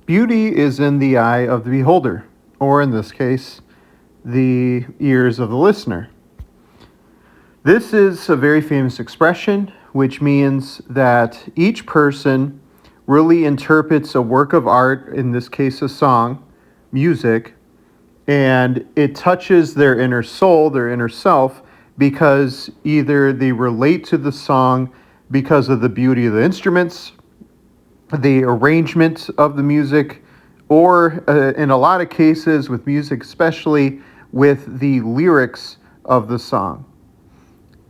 Beauty is in the eye of the beholder, or in this case, the ears of the listener. This is a very famous expression, which means that each person really interprets a work of art, in this case a song, music, and it touches their inner soul, their inner self, because either they relate to the song because of the beauty of the instruments, the arrangement of the music, or in a lot of cases with music, especially with the lyrics of the song.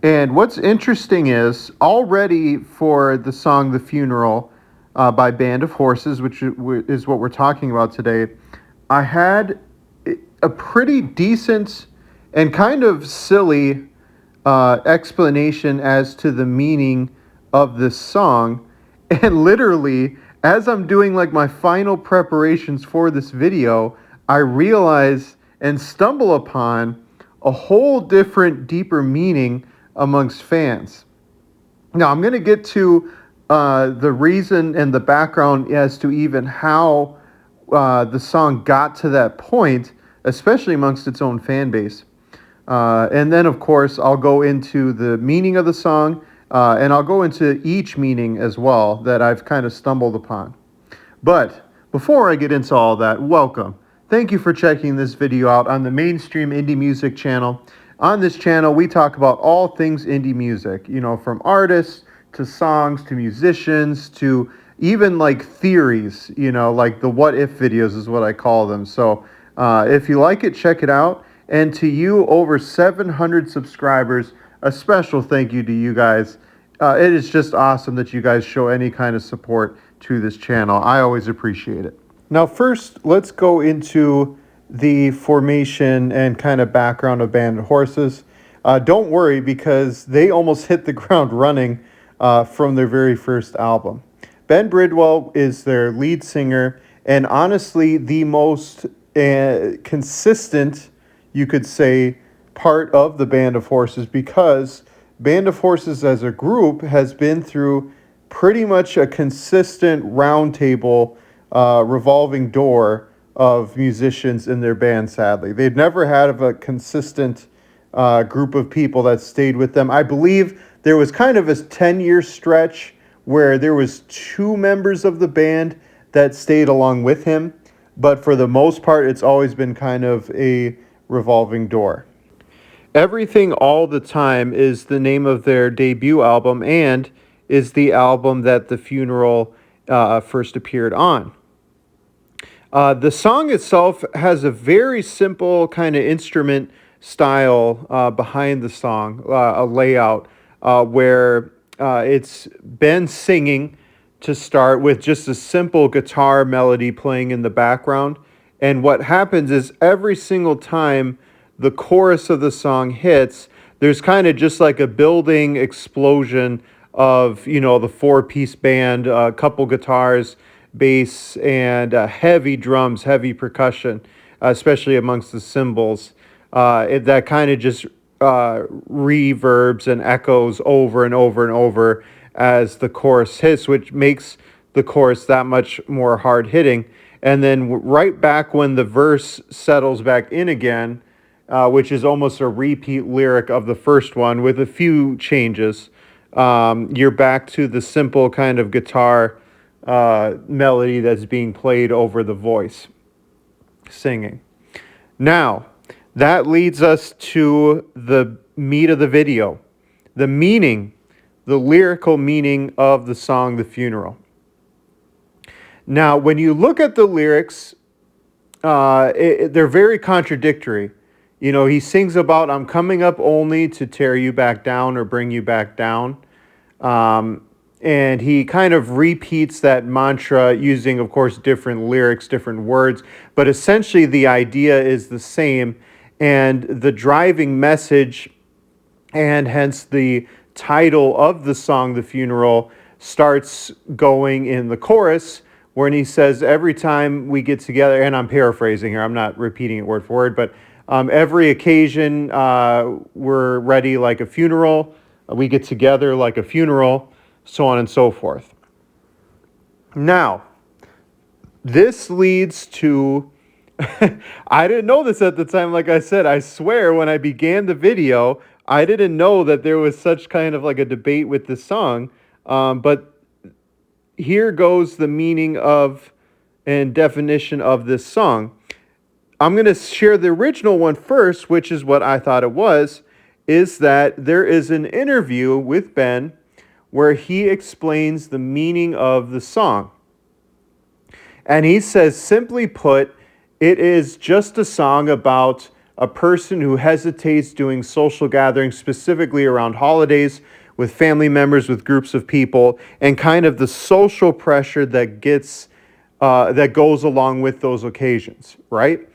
And what's interesting is already for the song The Funeral by Band of Horses, which is what we're talking about today, I had a pretty decent and kind of silly explanation as to the meaning of this song. And literally, as I'm doing like my final preparations for this video, I realize and stumble upon a whole different, deeper meaning amongst fans. Now, I'm going to get to the reason and the background as to even how the song got to that point, especially amongst its own fan base. And then, of course, I'll go into the meaning of the song, and I'll go into each meaning as well that I've kind of stumbled upon. But before I get into all that, welcome. Thank you for checking this video out on the Mainstream Indie Music channel. On this channel, we talk about all things indie music, from artists to songs to musicians to even like theories, like the what if videos is what I call them. So if you like it, check it out. And to you, over 700 subscribers, a special thank you to you guys. It is just awesome that you guys show any kind of support to this channel. I always appreciate it. Now, first, let's go into the formation and kind of background of Band of Horses. Don't worry, because they almost hit the ground running from their very first album. Ben Bridwell is their lead singer, and honestly, the most consistent, you could say, part of the Band of Horses, because Band of Horses as a group has been through pretty much a consistent roundtable revolving door of musicians in their band, sadly. They'd never had a consistent group of people that stayed with them. I believe there was kind of a 10-year stretch where there was 2 members of the band that stayed along with him, but for the most part, it's always been kind of a revolving door. Everything All the Time is the name of their debut album and is the album that The Funeral first appeared on. The song itself has a very simple kind of instrument style behind the song, a layout where it's Ben singing to start with just a simple guitar melody playing in the background. And what happens is every single time the chorus of the song hits, there's kind of just like a building explosion of, the 4-piece band, a couple guitars, bass, and heavy drums, heavy percussion, especially amongst the cymbals. That kind of just reverbs and echoes over and over and over as the chorus hits, which makes the chorus that much more hard-hitting. And then right back when the verse settles back in again, which is almost a repeat lyric of the first one with a few changes, you're back to the simple kind of guitar melody that's being played over the voice singing. Now, that leads us to the meat of the video, the meaning, the lyrical meaning of the song The Funeral. Now, when you look at the lyrics, they're very contradictory. He sings about, I'm coming up only to tear you back down or bring you back down. And he kind of repeats that mantra using, of course, different lyrics, different words. But essentially, the idea is the same. And the driving message, and hence the title of the song, The Funeral, starts going in the chorus, when he says, every time we get together, and I'm paraphrasing here, I'm not repeating it word for word, but every occasion we're ready like a funeral, we get together like a funeral, so on and so forth. Now, This leads to, I didn't know this at the time, like I said. I swear when I began the video, I didn't know that there was such kind of like a debate with this song. But here goes the meaning of and definition of this song. I'm going to share the original one first, which is what I thought it was, is that there is an interview with Ben where he explains the meaning of the song. And he says, simply put, it is just a song about a person who hesitates doing social gatherings, specifically around holidays, with family members, with groups of people, and kind of the social pressure that goes along with those occasions, right?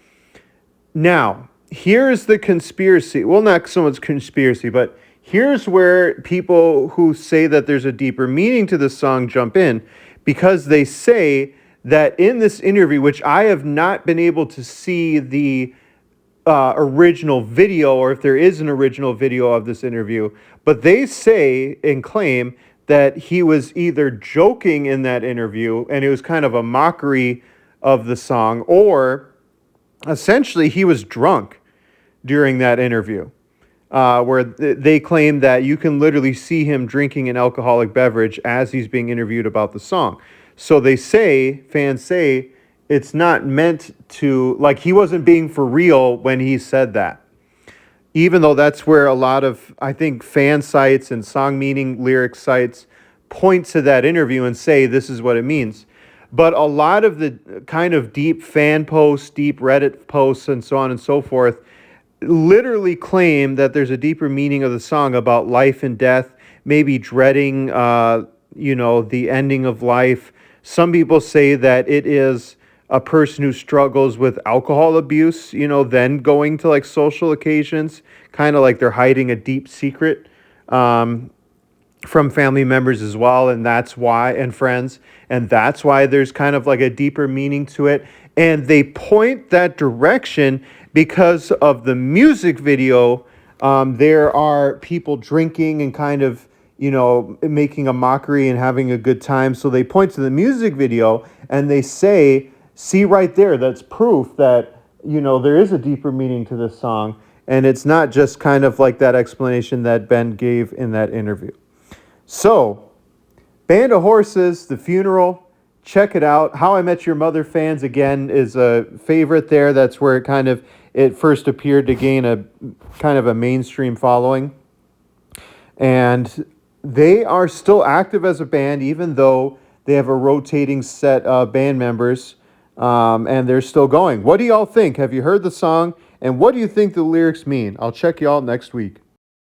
Now, here's the conspiracy. Well, not so much conspiracy, but here's where people who say that there's a deeper meaning to the song jump in, because they say that in this interview, which I have not been able to see the original video, or if there is an original video of this interview, but they say and claim that he was either joking in that interview and it was kind of a mockery of the song, or essentially he was drunk during that interview, where they claim that you can literally see him drinking an alcoholic beverage as he's being interviewed about the song. So they say, fans say, it's not meant to, like, he wasn't being for real when he said that. Even though that's where a lot of, I think, fan sites and song meaning lyric sites point to that interview and say this is what it means. But a lot of the kind of deep fan posts, deep Reddit posts, and so on and so forth, literally claim that there's a deeper meaning of the song about life and death, maybe dreading, the ending of life. Some people say that it is a person who struggles with alcohol abuse, then going to like social occasions, kind of like they're hiding a deep secret from family members as well. And that's why, and friends, and that's why there's kind of like a deeper meaning to it. And they point that direction because of the music video. There are people drinking and kind of, making a mockery and having a good time. So they point to the music video and they say, see right there, that's proof that, there is a deeper meaning to this song. And it's not just kind of like that explanation that Ben gave in that interview. So, Band of Horses, The Funeral, check it out. How I Met Your Mother fans, again, is a favorite there. That's where it first appeared to gain a kind of a mainstream following. And they are still active as a band, even though they have a rotating set of band members, and they're still going. What do y'all think? Have you heard the song? And what do you think the lyrics mean? I'll check y'all next week.